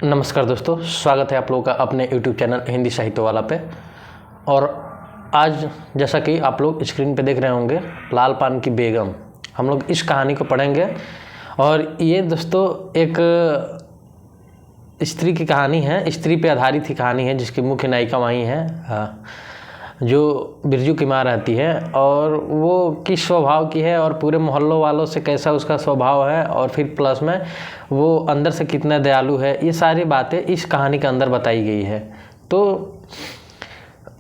नमस्कार दोस्तों, स्वागत है आप लोगों का अपने YouTube चैनल हिंदी साहित्य वाला पे। और आज जैसा कि आप लोग स्क्रीन पे देख रहे होंगे, लाल पान की बेगम, हम लोग इस कहानी को पढ़ेंगे। और ये दोस्तों एक स्त्री की कहानी है, स्त्री पे आधारित ही कहानी है, जिसकी मुख्य नायिका वही है जो बिरजू की माँ रहती है। और वो किस स्वभाव की है और पूरे मोहल्लों वालों से कैसा उसका स्वभाव है, और फिर प्लस में वो अंदर से कितना दयालु है, ये सारी बातें इस कहानी के अंदर बताई गई है। तो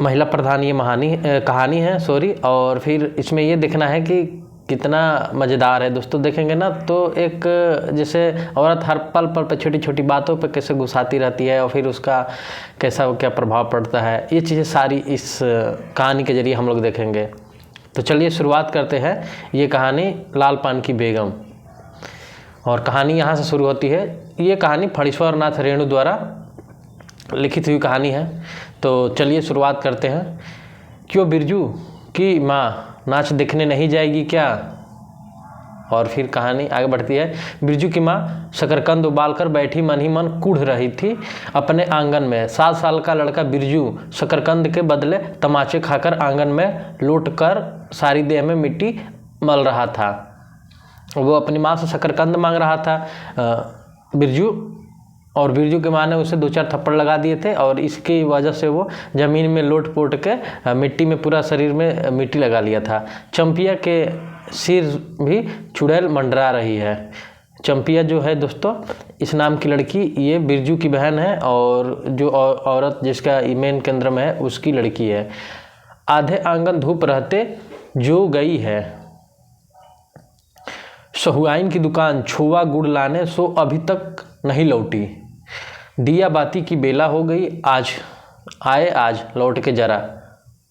महिला प्रधान ये कहानी है और फिर इसमें ये देखना है कि कितना मज़ेदार है दोस्तों। देखेंगे ना तो एक जैसे औरत हर पल पल पे छोटी छोटी बातों पे कैसे गुस्साती रहती है और फिर उसका कैसा क्या प्रभाव पड़ता है, ये चीज़ें सारी इस कहानी के ज़रिए हम लोग देखेंगे। तो चलिए शुरुआत करते हैं। ये कहानी लाल पान की बेगम, और कहानी यहाँ से शुरू होती है। ये कहानी फणीश्वर नाथ रेणु द्वारा लिखित हुई कहानी है। तो चलिए शुरुआत करते हैं। क्यों बिरजू की माँ नाच देखने नहीं जाएगी क्या? और फिर कहानी आगे बढ़ती है। बिरजू की माँ शकरकंद उबालकर बैठी मन ही मन कुढ़ रही थी अपने आंगन में। 7 साल का लड़का बिरजू शकरकंद के बदले तमाचे खाकर आंगन में लौटकर सारी देह में मिट्टी मल रहा था। वो अपनी माँ से शकरकंद मांग रहा था बिरजू की माँ ने उसे 2-4 थप्पड़ लगा दिए थे, और इसकी वजह से वो ज़मीन में लोट पोट के मिट्टी में पूरा शरीर में मिट्टी लगा लिया था। चंपिया के सिर भी चुड़ैल मंडरा रही है। चंपिया जो है दोस्तों, इस नाम की लड़की, ये बिरजू की बहन है, और जो औरत जिसका मेन केंद्र में है उसकी लड़की है। आधे आंगन धूप रहते जो गई है सहुआइन की दुकान छोवा गुड़ लाने, सो अभी तक नहीं लौटी। दिया बाती की बेला हो गई, आज लौट के जरा।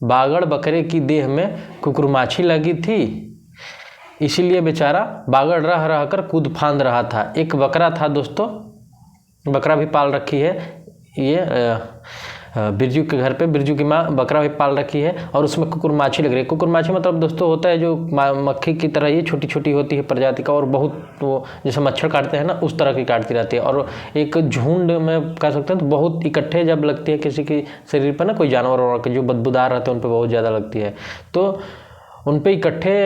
बागड़ बकरे की देह में कुकुरमाछी लगी थी, इसीलिए बेचारा बागड़ रह रह कर कूद फांद रहा था। एक बकरा था दोस्तों, बकरा भी पाल रखी है ये बिरजू के घर पे। बिरजू की माँ बकरा भी पाल रखी है, और उसमें कुकुरमाछी लग रही है। कुकुरमाछी मतलब दोस्तों होता है जो मक्खी की तरह, ये छोटी छोटी होती है प्रजाति का, और बहुत वो जैसे मच्छर काटते हैं ना, उस तरह की काटती रहती है। और एक झुंड में कह सकते हैं तो बहुत इकट्ठे जब लगती है किसी के शरीर पर ना, कोई जानवर और जो बदबूदार रहते हैं उन पर बहुत ज़्यादा लगती है, तो उन पर इकट्ठे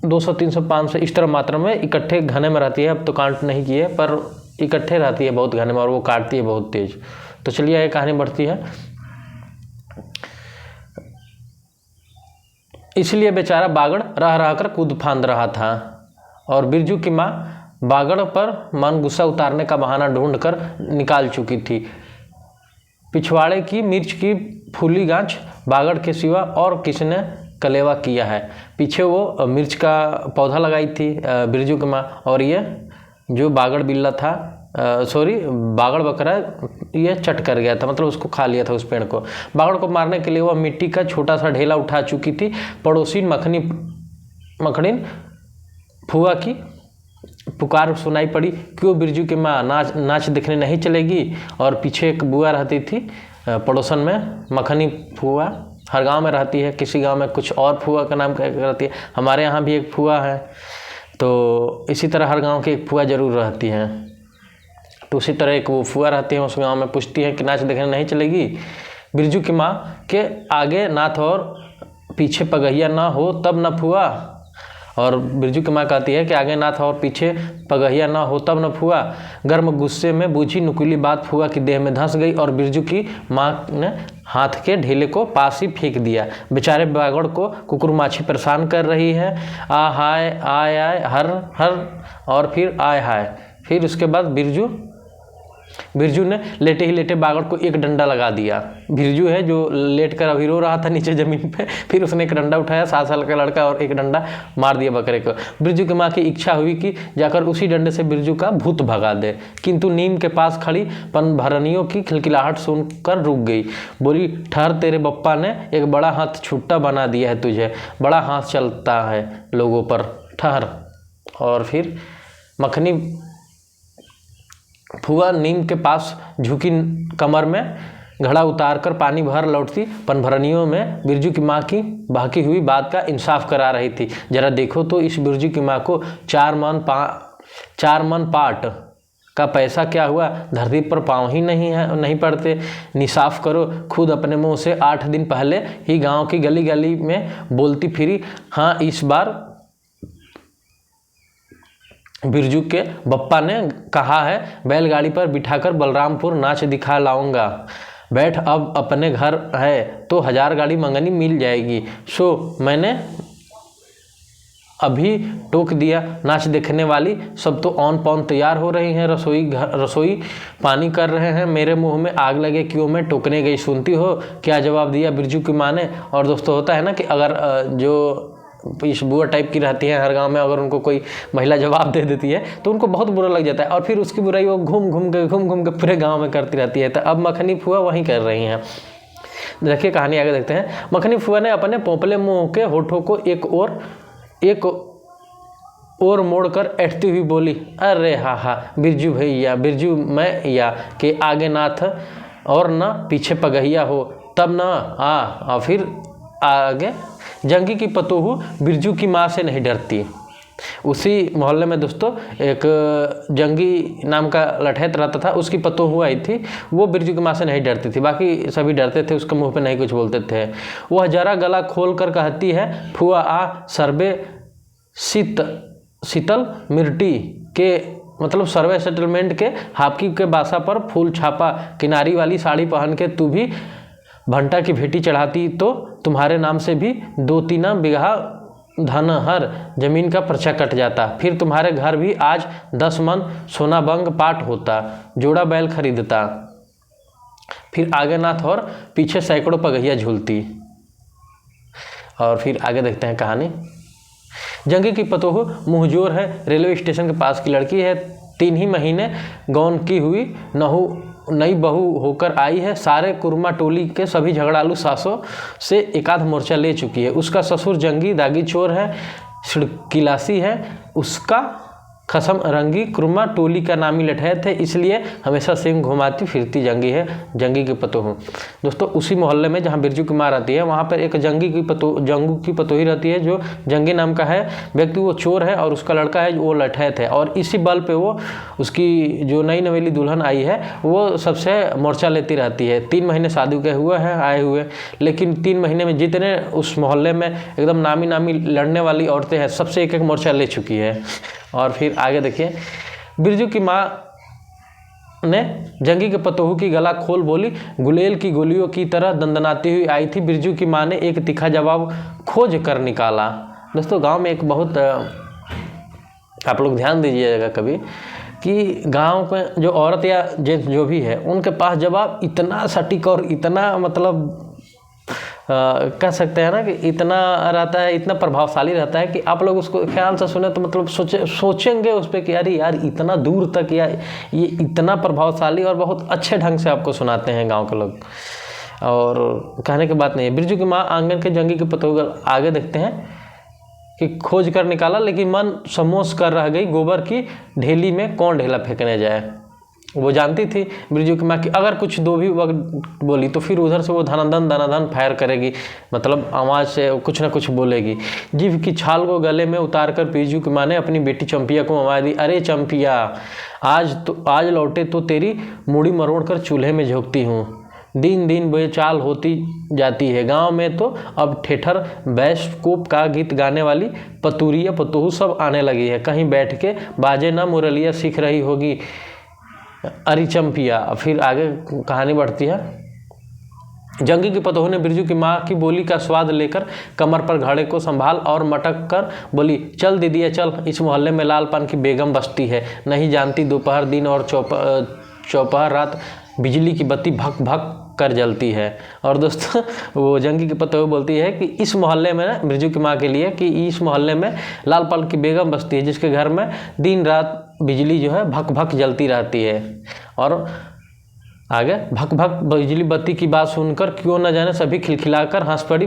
200, 300, 500 इस तरह मात्रा में इकट्ठे घने में रहती है। अब तो कांट नहीं की है, पर इकट्ठे रहती है बहुत घने में, और वो काटती है बहुत तेज। तो चलिए ये कहानी बढ़ती है। इसलिए बेचारा बागड़ रह रह कर कूद फांद रहा था, और बिरजू की माँ बागड़ पर मन गुस्सा उतारने का बहाना ढूंढकर निकाल चुकी थी। पिछवाड़े की मिर्च की फूली गांच बागड़ के सिवा और किसने कलेवा किया है। पीछे वो मिर्च का पौधा लगाई थी बिरजू की माँ, और ये जो बागड़ बिल्ला था बागड़ बकरा, ये चट कर गया था, मतलब उसको खा लिया था उस पेड़ को। बागड़ को मारने के लिए वह मिट्टी का छोटा सा ढेला उठा चुकी थी। पड़ोसी मखनीन फुआ की पुकार सुनाई पड़ी, क्यों बिरजू की माँ नाच देखने नहीं चलेगी? और पीछे एक बुआ रहती थी पड़ोसन में, मखनी फुआ। हर गांव में रहती है, किसी गांव में कुछ और फुआ का नाम रहती है। हमारे यहाँ भी एक फुआ है, तो इसी तरह हर गाँव की एक फुआ जरूर रहती है। तो उसी तरह एक वो फुआ रहती है उस गांव में, पूछती है कि नाच देखने नहीं चलेगी? बिरजू की माँ के आगे नाथ और पीछे पगहिया ना हो तब न फुआ। और बिरजू की माँ कहती है कि आगे नाथ और पीछे पगहिया ना हो तब न फुआ। गर्म गुस्से में बूझी नुकीली बात फुआ की देह में धंस गई, और बिरजू की माँ ने हाथ के ढेले को पास ही फेंक दिया। बेचारे बागड़ को कुकुरमाछी परेशान कर रही है। आ हाय आय आय हर हर, और फिर आय हाय। फिर उसके बाद बिरजू ने लेटे ही लेटे बागड़ को एक डंडा लगा दिया। बिरजू है जो लेट कर अभी रो रहा था नीचे ज़मीन पे, फिर उसने एक डंडा उठाया, 7 साल का लड़का, और एक डंडा मार दिया बकरे को। बिरजू की माँ की इच्छा हुई कि जाकर उसी डंडे से बिरजू का भूत भगा दे, किंतु नीम के पास खड़ी पनभरनियों की खिलखिलाहट सुनकर रुक गई। बोली, ठहर, तेरे बप्पा ने एक बड़ा हाथ छुट्टा बना दिया है तुझे, बड़ा हाथ चलता है लोगों पर, ठहर। और फिर मखनी फुआ नीम के पास झुकी कमर में घड़ा उतार कर पानी भर लौटती पनभरनियों में बिरजू की माँ की बाकी हुई बात का इंसाफ करा रही थी। जरा देखो तो इस बिरजू की माँ को 4 मन पाट का पैसा क्या हुआ, धरती पर पाँव ही नहीं पड़ते। निसाफ करो, खुद अपने मुंह से 8 दिन पहले ही गांव की गली गली में बोलती फिरी, हाँ इस बार बिरजू के बप्पा ने कहा है बैलगाड़ी पर बिठाकर बलरामपुर नाच दिखा लाऊंगा। बैठ, अब अपने घर है तो 1000 गाड़ी मंगनी मिल जाएगी। सो मैंने अभी टोक दिया। नाच देखने वाली सब तो ऑन पॉन तैयार हो रही हैं, रसोई पानी कर रहे हैं। मेरे मुंह में आग लगे, क्यों मैं टोकने गई सुनती हो। क्या जवाब दिया बिरजू की माँ ने। और दोस्तों होता है ना कि अगर जो इस बुआ टाइप की रहती है हर गांव में, अगर उनको कोई महिला जवाब दे देती है तो उनको बहुत बुरा लग जाता है और फिर उसकी बुराई वो घूम घूम के पूरे गांव में करती रहती है। तो अब मखनी फुआ वहीं कर रही हैं। देखिए कहानी आगे देखते हैं। मखनी फुआ ने अपने पोपले मुंह के होठों को एक और मोड़कर ऐठती हुई बोली, अरे हा बिरजू भैया, बिरजू मैं या के आगे नाथ और न पीछे पगहिया हो, तब न फिर आगे जंगी की पतोहू बिरजू की माँ से नहीं डरती। उसी मोहल्ले में दोस्तों एक जंगी नाम का लठैत रहता था, उसकी पतोहू आई थी। वो बिरजू की माँ से नहीं डरती थी, बाकी सभी डरते थे, उसके मुंह पे नहीं कुछ बोलते थे। वह जरा गला खोल कर कहती है, फुआ आ सर्वे शीतल मिर्टी के मतलब सर्वे सेटलमेंट के हापकी के बासा पर फूल छापा किनारी वाली साड़ी पहन के तू भी भंटा की भेटी चढ़ाती तो तुम्हारे नाम से भी 2-3 बिगहा धनहर जमीन का पर्चा कट जाता। फिर तुम्हारे घर भी आज 10 मन सोना बंग पाट होता, जोड़ा बैल खरीदता। फिर आगे नाथ और पीछे सैकड़ों पगहिया झूलती। और फिर आगे देखते हैं कहानी। जंगी की पतोहू मुँहजोर है, रेलवे स्टेशन के पास की लड़की है। 3 ही महीने गौन की हुई नई बहू होकर आई है। सारे कुरमा टोली के सभी झगड़ालू सासों से एकाध मोर्चा ले चुकी है। उसका ससुर जंगी दागी चोर है, सिड़किलासी है। उसका खसम रंगी कुरमा टोली का नामी लठैत है, इसलिए हमेशा सिंह घुमाती फिरती जंगी है, जंगी की पतोहू। दोस्तों उसी मोहल्ले में जहाँ बिरजू की माँ रहती है, वहाँ पर एक जंगू की पतोही रहती है, जो जंगी नाम का है व्यक्ति। वो चोर है और उसका लड़का है वो लठैत है। और इसी बल पे वो उसकी जो नई नवेली दुल्हन आई है वो सबसे मोर्चा लेती रहती है। 3 महीने शादी के हुए हैं आए हुए, लेकिन 3 महीने में जितने उस मोहल्ले में एकदम नामी लड़ने वाली औरतें हैं, सबसे एक मोर्चा ले चुकी है। और फिर आगे देखिए, बिरजू की माँ ने जंगी के पतोहू की गला खोल बोली, गुलेल की गोलियों की तरह दंदनाती हुई आई थी। बिरजू की माँ ने एक तीखा जवाब खोज कर निकाला। दोस्तों गांव में एक बहुत आप लोग ध्यान दीजिएगा कभी कि गांव में जो औरत या जेंट्स जो भी है, उनके पास जवाब इतना सटीक और इतना मतलब कह सकते हैं ना कि इतना रहता है, इतना प्रभावशाली रहता है कि आप लोग उसको ख्याल से सुने तो मतलब सोचेंगे उस पर कि अरे यार इतना दूर तक या ये इतना प्रभावशाली और बहुत अच्छे ढंग से आपको सुनाते हैं गांव के लोग। और कहने की बात नहीं है। बिरजू की माँ आंगन के जंगी के पतोहू आगे देखते हैं कि खोज कर निकाला, लेकिन मन समोस कर रह गई, गोबर की ढेली में कौन ढेला फेंकने जाए। वो जानती थी बिरजू की माँ कि अगर कुछ दो भी वक्त बोली तो फिर उधर से वो धनाधन फायर करेगी, मतलब आवाज़ से कुछ ना कुछ बोलेगी। जीभ की छाल को गले में उतारकर बिरजू की माँ ने अपनी बेटी चंपिया को आवाज़ दी, अरे चंपिया, आज लौटे तो तेरी मूड़ी मरोड़ कर चूल्हे में झोंकती हूँ। दिन दिन बेचाल होती जाती है। गांव में तो अब ठेठर बैस्कोप का गीत गाने वाली पतूरिया पतोहू सब आने लगी है। कहीं बैठ के बाजे ना मुरलिया सीख रही होगी अरे चंपिया। फिर आगे कहानी बढ़ती है। जंगी की पतोहू ने बिरजू की माँ की बोली का स्वाद लेकर कमर पर घड़े को संभाल और मटक कर बोली, चल दीदी चल, इस मोहल्ले में लाल पान की बेगम बसती है। नहीं जानती दोपहर दिन और चौपहर रात बिजली की बत्ती भक भक कर जलती है। और दोस्तों वो जंगी की पतोहू बोलती है कि इस मोहल्ले में ना, बिरजू की माँ के लिए, कि इस मोहल्ले में लाल पान की बेगम बसती है, जिसके घर में दिन रात बिजली जो है भक भक जलती रहती है। और आगे भक भक बिजली बत्ती की बात सुनकर क्यों न जाने सभी खिलखिलाकर हंस पड़ी।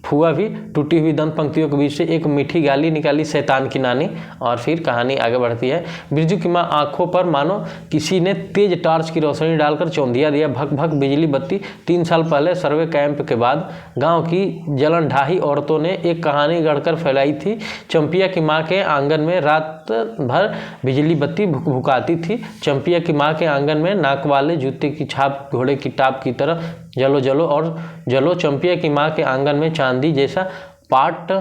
फुआ भी टूटी हुई दंत पंक्तियों के बीच से एक मीठी गाली निकाली, शैतान की नानी। और फिर कहानी आगे बढ़ती है। बिरजू की माँ आंखों पर मानो किसी ने तेज टॉर्च की रोशनी डालकर चौंधिया दिया। भक भक बिजली बत्ती। 3 साल पहले सर्वे कैंप के बाद गांव की जलन ढाही औरतों ने एक कहानी गढ़कर फैलाई थी। चंपिया की माँ के आंगन में रात भर बिजली बत्ती भुकाती थी। चंपिया की माँ के आंगन में नाक वाले जूते की छाप घोड़े की टाप की तरह जलो जलो और जलो। चंपिया की माँ के आंगन में चांदी जैसा पाट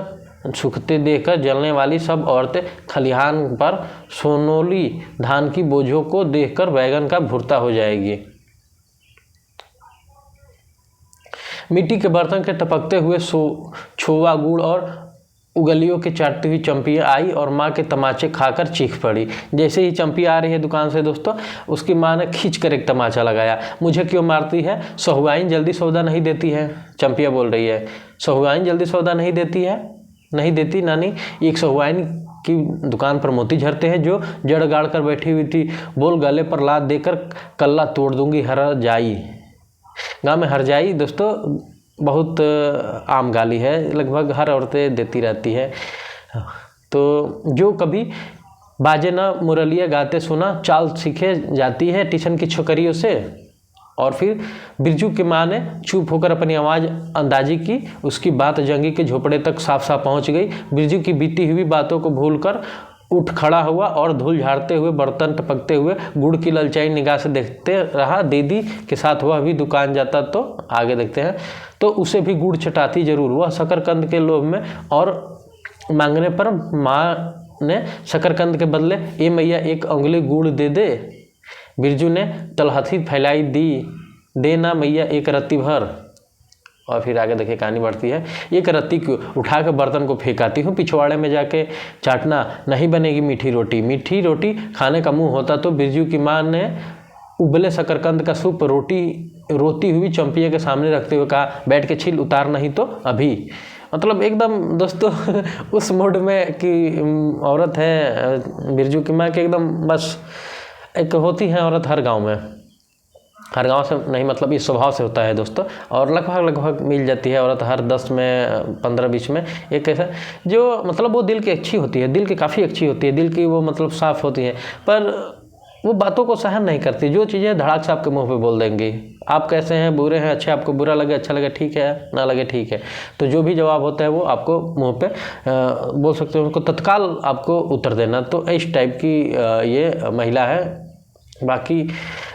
सूखते देखकर जलने वाली सब औरतें खलिहान पर सोनोली धान की बोझों को देखकर बैगन का भुर्ता हो जाएगी। मिट्टी के बर्तन के टपकते हुए छोवा गुड़ और उंगलियों के चाटती हुई चंपिया आई और माँ के तमाचे खाकर चीख पड़ी। जैसे ही चंपिया आ रही है दुकान से दोस्तों, उसकी माँ ने खींच कर एक तमाचा लगाया। मुझे क्यों मारती है? सहुआइन जल्दी सौदा नहीं देती है। चंपिया बोल रही है, सहुआइन जल्दी सौदा नहीं देती है? नहीं देती नानी। एक सहुआइन की दुकान पर मोती झरते हैं जो जड़ गाड़ कर बैठी हुई थी। बोल गले पर लात देकर कल्ला तोड़ दूंगी। हरजाई। गाँव में हरजाई दोस्तों बहुत आम गाली है, लगभग हर औरतें देती रहती है। तो जो कभी बाजे ना मुरलिया गाते सुना, चाल सीखे जाती है ट्यूशन की छोकरियों से। और फिर बिरजू की माँ ने चुप होकर अपनी आवाज़ अंदाजी की। उसकी बात जंगी के झोपड़े तक साफ साफ पहुँच गई। बिरजू की बीती हुई बातों को भूलकर उठ खड़ा हुआ और धूल झाड़ते हुए, बर्तन टपकते हुए गुड़ की ललचाई निगाह से देखते रहा। दीदी के साथ वह भी दुकान जाता तो आगे देखते हैं तो उसे भी गुड़ चटाती जरूर। वह शकरकंद के लोभ में और मांगने पर माँ ने शकरकंद के बदले ए मैया 1 उंगली गुड़ दे दे। बिरजू ने तलहथी फैलाई दी, दे ना मैया 1 रत्ती भर। और फिर आगे देखिए कहानी बढ़ती है। 1 रत्ती को उठा कर बर्तन को फेंकाती हूँ, पिछवाड़े में जाके चाटना, नहीं बनेगी मीठी रोटी। मीठी रोटी खाने का मुंह होता तो बिरजू की माँ ने उबले शकरकंद का सूप रोती हुई चंपिया के सामने रखते हुए कहा, बैठ के छील, उतार नहीं तो अभी। मतलब एकदम दोस्तों उस मूड में कि औरत है बिरजू की माँ के, एकदम बस एक होती है औरत हर गांव में, हर गांव से नहीं मतलब इस स्वभाव से होता है दोस्तों। और लगभग मिल जाती है औरत हर 10 में 15-20 में एक ऐसा जो मतलब वो दिल की अच्छी होती है, दिल की काफ़ी अच्छी होती है, दिल की वो मतलब साफ़ होती है, पर वो बातों को सहन नहीं करती। जो चीज़ें धड़ाक से आपके मुंह पे बोल देंगी, आप कैसे हैं, बुरे हैं, अच्छे, आपको बुरा लगे अच्छा लगे ठीक है, ना लगे ठीक है, तो जो भी जवाब होता है वो आपको मुंह पे बोल सकते हो, उनको तत्काल आपको उत्तर देना। तो इस टाइप की ये महिला है। बाकी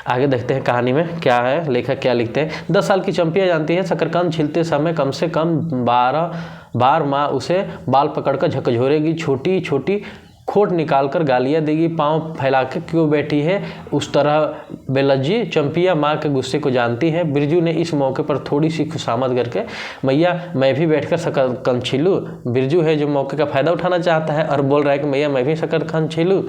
आगे देखते हैं कहानी में क्या है, लेखक क्या लिखते हैं। 10 साल की चंपिया जानती है शकरकंद छीलते समय कम से कम 12 बार माँ उसे बाल पकड़कर झकझोरेगी, छोटी छोटी खोट निकालकर गालियाँ देगी, पाँव फैला के क्यों बैठी है उस तरह बेलज्जी। चंपिया माँ के गुस्से को जानती है। बिरजू ने इस मौके पर थोड़ी सी खुशामद करके, मैया मैं भी बैठकर शकरकंद छीलूँ। बिरजू है जो मौके का फ़ायदा उठाना चाहता है और बोल रहा है कि मैया मैं भी शकरकंद छीलूँ।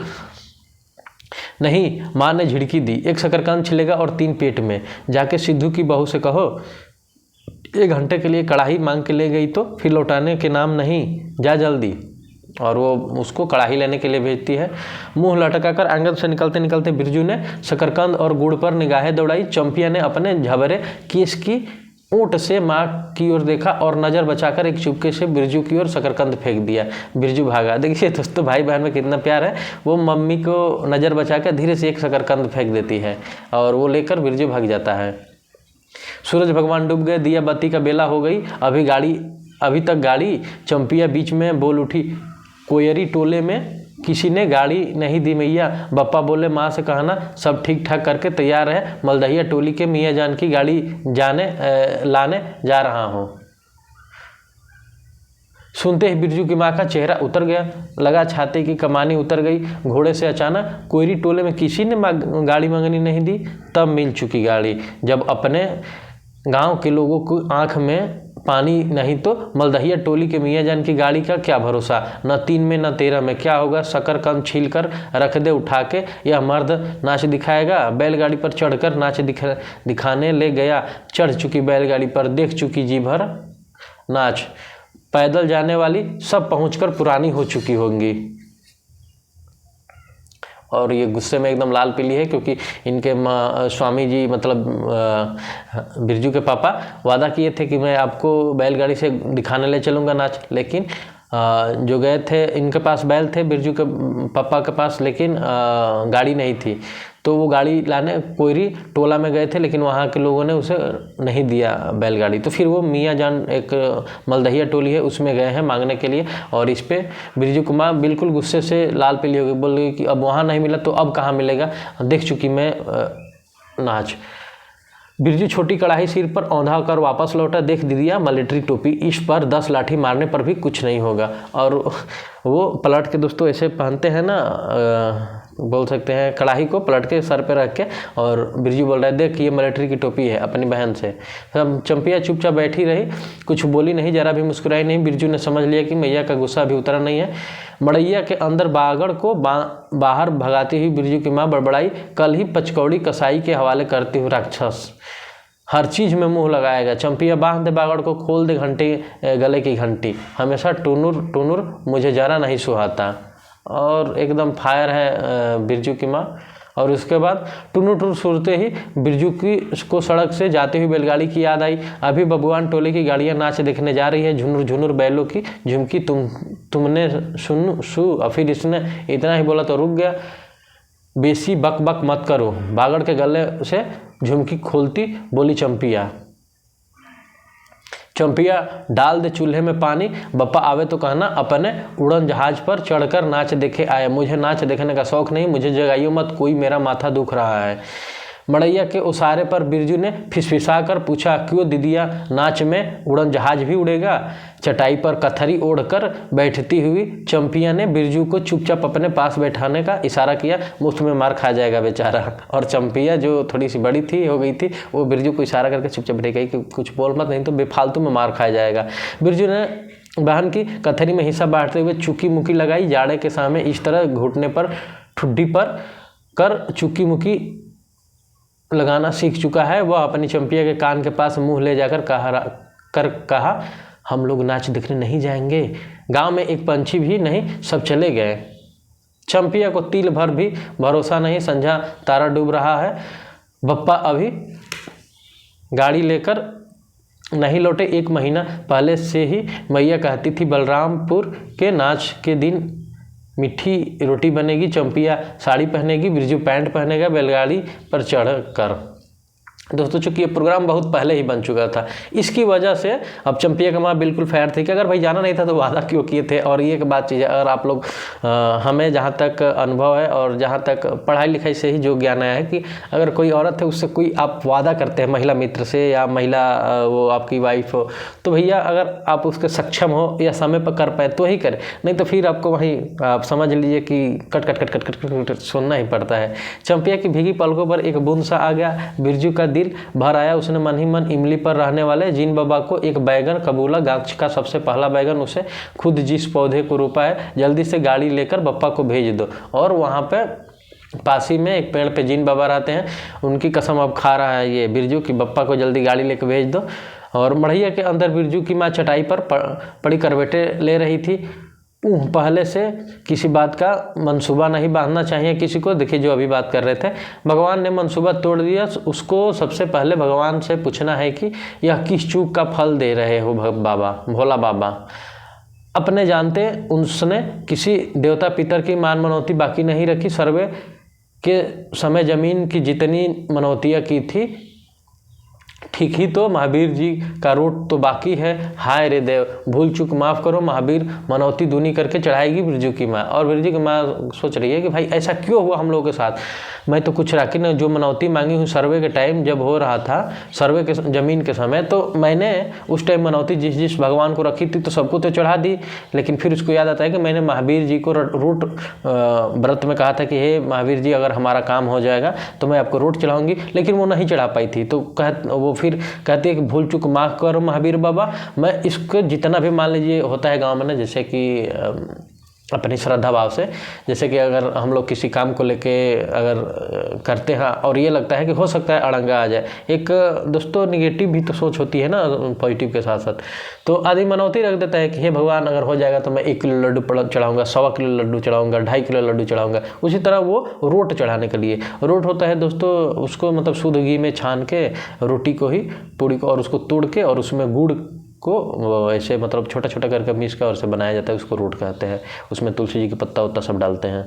नहीं, माँ ने झिड़की दी, 1 शकरकंद छिलेगा और 3 पेट में। जाके सिद्धू की बहू से कहो 1 घंटे के लिए कढ़ाई मांग के ले गई तो फिर लौटाने के नाम नहीं, जा जल्दी। और वो उसको कढ़ाई लेने के लिए भेजती है। मुंह लटकाकर आंगन से निकलते निकलते बिरजू ने शकरकंद और गुड़ पर निगाहें दौड़ाई। चंपिया ने अपने झबरे केस की ऊँट से माँ की ओर देखा और नज़र बचाकर एक चुपके से बिरजू की ओर शकरकंद फेंक दिया। बिरजू भागा। देखिए दोस्तों भाई बहन में कितना प्यार है। वो मम्मी को नज़र बचाकर धीरे से एक शकरकंद फेंक देती है और वो लेकर बिरजू भाग जाता है। सूरज भगवान डूब गए, दिया बत्ती का बेला हो गई। अभी तक गाड़ी। चंपिया बीच में बोल उठी, कोयरी टोले में किसी ने गाड़ी नहीं दी मैया। बप्पा बोले माँ से कहना सब ठीक ठाक करके तैयार है, मलदहिया टोली के मियाँ जान की गाड़ी लाने जा रहा हूँ। सुनते ही बिरजू की माँ का चेहरा उतर गया, लगा छाते की कमानी उतर गई। घोड़े से अचानक कोयरी टोले में किसी ने गाड़ी मंगनी नहीं दी। तब मिल चुकी गाड़ी, जब अपने गांव के लोगों को आंख में पानी नहीं तो मलदहिया टोली के मियाँ जान की गाड़ी का क्या भरोसा। न 3 में न 13 में क्या होगा, शकरकंद छील कर रख दे उठा के। यह मर्द नाच दिखाएगा। बैलगाड़ी पर चढ़कर नाच दिखाने ले गया। चढ़ चुकी बैलगाड़ी पर, देख चुकी जी भर नाच। पैदल जाने वाली सब पहुंचकर पुरानी हो चुकी होंगी। और ये गुस्से में एकदम लाल पीली है, क्योंकि इनके स्वामी जी मतलब बिरजू के पापा वादा किए थे कि मैं आपको बैलगाड़ी से दिखाने ले चलूँगा नाच, लेकिन जो गए थे इनके पास बैल थे बिरजू के पापा के पास, लेकिन गाड़ी नहीं थी। तो वो गाड़ी लाने कोयरी टोला में गए थे, लेकिन वहाँ के लोगों ने उसे नहीं दिया बैलगाड़ी। तो फिर वो मियाँ जान एक मलदहिया टोली है उसमें गए हैं मांगने के लिए, और इस पर बिरजू की माँ बिल्कुल गुस्से से लाल पीली हो गई, बोल रही कि अब वहाँ नहीं मिला तो अब कहाँ मिलेगा, देख चुकी मैं नाच। बिरजू छोटी कढ़ाई सिर पर औंधा कर वापस लौटा, देख दीदिया मिलिट्री टोपी, इस पर 10 लाठी मारने पर भी कुछ नहीं होगा। और वो पलट के दोस्तों ऐसे पहनते हैं ना, बोल सकते हैं कढ़ाई को पलट के सर पे रख के, और बिरजू बोल रहा है देख ये मिलिट्री की टोपी है अपनी बहन से। सब चंपिया चुपचाप बैठी रही, कुछ बोली नहीं, जरा भी मुस्कुराई नहीं। बिरजू ने समझ लिया कि मैया का गुस्सा अभी उतरा नहीं है। मड़ैया के अंदर बागड़ को बाहर भगाती हुई बिरजू की माँ बड़बड़ाई, कल ही पचकौड़ी कसाई के हवाले करती हुई राक्षस, हर चीज़ में मुंह लगाएगा। चंपिया बांध दे बागड़ को, खोल दे घंटी गले की घंटी, हमेशा टुनुर टुनुर मुझे जरा नहीं सुहाता। और एकदम फायर है बिरजू की माँ। और उसके बाद टुनुर टुनुर सुनते ही बिरजू की को सड़क से जाती हुई बैलगाड़ी की याद आई। अभी बबुआन टोले की गाड़ियाँ नाच देखने जा रही है, झुनुर झुनुर बैलों की झुमकी तुमने सु। और फिर इसने इतना ही बोला तो रुक गया। बेसी बक बक मत करो, बागड़ के गले से झुमकी खोलती बोली चंपिया। चंपिया डाल दे चूल्हे में पानी, बप्पा आवे तो कहना अपने उड़न जहाज पर चढ़कर नाच देखे आए। मुझे नाच देखने का शौक नहीं, मुझे जगाइयो मत, कोई मेरा माथा दुख रहा है। मड़ैया के उसारे पर बिरजू ने फिसफिसा कर पूछा, क्यों दीदिया नाच में उड़न जहाज भी उड़ेगा? चटाई पर कथरी ओढ़कर बैठती हुई चंपिया ने बिरजू को चुपचाप अपने पास बैठाने का इशारा किया। मुफ्त में मार खा जाएगा बेचारा। और चंपिया जो थोड़ी सी बड़ी थी हो गई थी, वो बिरजू को इशारा करके चुपचाप बैठ गई कि कुछ बोल मत, नहीं तो बेफालतू में मार खाया जाएगा। बिरजू ने बहन की कथरी में हिस्सा बांटते हुए चुकी मुकी लगाई। जाड़े के सामने इस तरह घुटने पर ठुड्डी पर कर चुकी मुकी लगाना सीख चुका है। वह अपनी चंपिया के कान के पास मुंह ले जाकर कहा, हम लोग नाच देखने नहीं जाएंगे? गांव में एक पंछी भी नहीं, सब चले गए। चंपिया को तिल भर भी भरोसा नहीं, संझा तारा डूब रहा है, बप्पा अभी गाड़ी लेकर नहीं लौटे। 1 महीना पहले से ही मैया कहती थी बलरामपुर के नाच के दिन मीठी रोटी बनेगी, चंपिया साड़ी पहनेगी, बिरजू पैंट पहनेगा बैलगाड़ी पर चढ़ कर। दोस्तों चूँकि ये प्रोग्राम बहुत पहले ही बन चुका था, इसकी वजह से अब चंपिया का माँ बिल्कुल फायर थी कि अगर भाई जाना नहीं था तो वादा क्यों किए थे। और ये एक बात चीज़ है, अगर आप लोग हमें जहाँ तक अनुभव है और जहाँ तक पढ़ाई लिखाई से ही जो ज्ञान आया है कि अगर कोई औरत है उससे कोई आप वादा करते हैं महिला मित्र से या महिला वो आपकी वाइफ हो, तो भैया अगर आप उसके सक्षम हो या समय पर कर पाए तो ही करें, नहीं तो फिर आपको वहीं आप समझ लीजिए कि cut cut cut cut cut cut cut सुनना ही पड़ता है। चंपिया की भीगी पलकों पर एक बूंद सा आ गया, बिरजू का दिल भर आया। उसने मन ही मन इमली पर रहने वाले जीन बाबा को एक बैगन कबूला, गाछ का सबसे पहला बैगन उसे खुद जिस पौधे को रोपा है, जल्दी से गाड़ी लेकर बप्पा को भेज दो। और वहाँ पे पासी में एक पेड़ पे जीन बाबा रहते हैं, उनकी कसम अब खा रहा है ये बिरजू की बप्पा को जल्दी गाड़ी लेकर भेज दो। और मड़ैया के अंदर बिरजू की माँ चटाई पर पड़ी करवेटे ले रही थी। पहले से किसी बात का मंसूबा नहीं बांधना चाहिए किसी को। देखिए जो अभी बात कर रहे थे, भगवान ने मंसूबा तोड़ दिया, उसको सबसे पहले भगवान से पूछना है कि यह किस चूक का फल दे रहे हो बाबा, भोला बाबा। अपने जानते उसने किसी देवता पितर की मान मनौती बाकी नहीं रखी। सर्वे के समय जमीन की जितनी मनौतियाँ की थी ठीक ही तो महावीर जी का रूट तो बाकी है। हाय रे देव, भूल चूक माफ़ करो, महावीर मनौती दूनी करके चढ़ाएगी बिरजू की माँ। और बिरजू की माँ सोच रही है कि भाई ऐसा क्यों हुआ हम लोगों के साथ, मैं तो कुछ राखी न, जो मनौती मांगी हूँ सर्वे के टाइम जब हो रहा था, सर्वे के ज़मीन के समय, तो मैंने उस टाइम मनौती जिस भगवान को रखी थी तो सबको तो चढ़ा दी। लेकिन फिर उसको याद आता है कि मैंने महावीर जी को रूट व्रत में कहा था कि हे महावीर जी अगर हमारा काम हो जाएगा तो मैं आपको रूट चढ़ाऊँगी, लेकिन वो नहीं चढ़ा पाई थी। तो वो फिर कहती है कि भूल चूक माफ़ करो महावीर बाबा, मैं इसको जितना भी मान लीजिए होता है गाँव में ना, जैसे कि अपनी श्रद्धा भाव से। जैसे कि अगर हम लोग किसी काम को लेके अगर करते हैं और ये लगता है कि हो सकता है अड़ंगा आ जाए, एक दोस्तों निगेटिव भी तो सोच होती है ना पॉजिटिव के साथ साथ, तो आदमी मनौती रख देता है कि हे भगवान अगर हो जाएगा तो मैं 1 किलो लड्डू चढ़ाऊँगा, 1.25 किलो लड्डू चढ़ाऊँगा, 2.5 किलो लड्डू चढ़ाऊँगा। उसी तरह वो रोट चढ़ाने के लिए, रोट होता है दोस्तों उसको मतलब शुद्ध घी में छान के रोटी को ही पूड़ी को और उसको तोड़ के और उसमें गुड़ को ऐसे मतलब छोटा छोटा करके मीस का और से बनाया जाता है, उसको रोट कहते हैं। उसमें तुलसी जी की पत्ता उत्ता सब डालते हैं,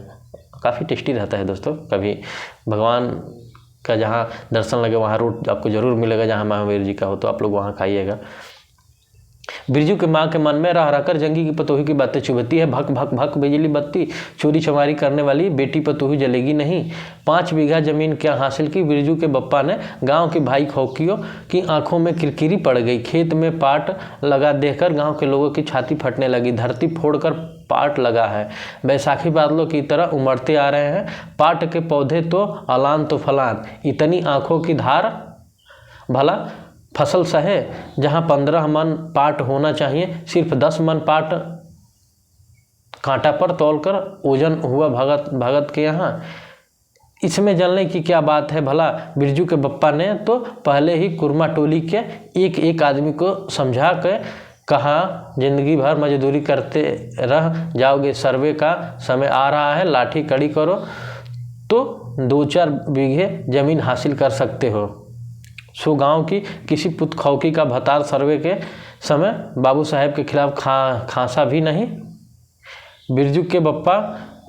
काफ़ी टेस्टी रहता है दोस्तों। कभी भगवान का जहाँ दर्शन लगे वहाँ रोट आपको ज़रूर मिलेगा, जहाँ महावीर जी का हो तो आप लोग वहाँ खाइएगा। बिरजू के माँ के मन में रह रहकर जंगी की पतोही की बातें चुभती है। भक भक भक बिजली बत्ती, चोरी चमारी करने वाली बेटी पतोही जलेगी नहीं। 5 बीघा जमीन क्या हासिल की बिरजू के बप्पा ने, गांव की भाई खौकियों की आंखों में किरकिरी पड़ गई। खेत में पाट लगा देखकर गांव के लोगों की छाती फटने लगी। धरती फोड़कर पाट लगा है, बैसाखी बादलों की तरह उमड़ते आ रहे हैं। पाट के पौधे तो अलान तो फलान, इतनी आंखों की धार, भला फसल सहे जहाँ 15 मन पाट होना चाहिए, सिर्फ 10 मन पाट कांटा पर तौलकर ओजन हुआ भगत के यहाँ। इसमें जलने की क्या बात है भला। बिरजू के बप्पा ने तो पहले ही कुरमा टोली के एक एक आदमी को समझा के कहा, जिंदगी भर मजदूरी करते रह जाओगे, सर्वे का समय आ रहा है, लाठी कड़ी करो तो 2-4 बीघे जमीन हासिल कर सकते हो। सो गांव की किसी पुत खौकी का भतार सर्वे के समय बाबू साहेब के खिलाफ खांसा भी नहीं। बिरजू के बप्पा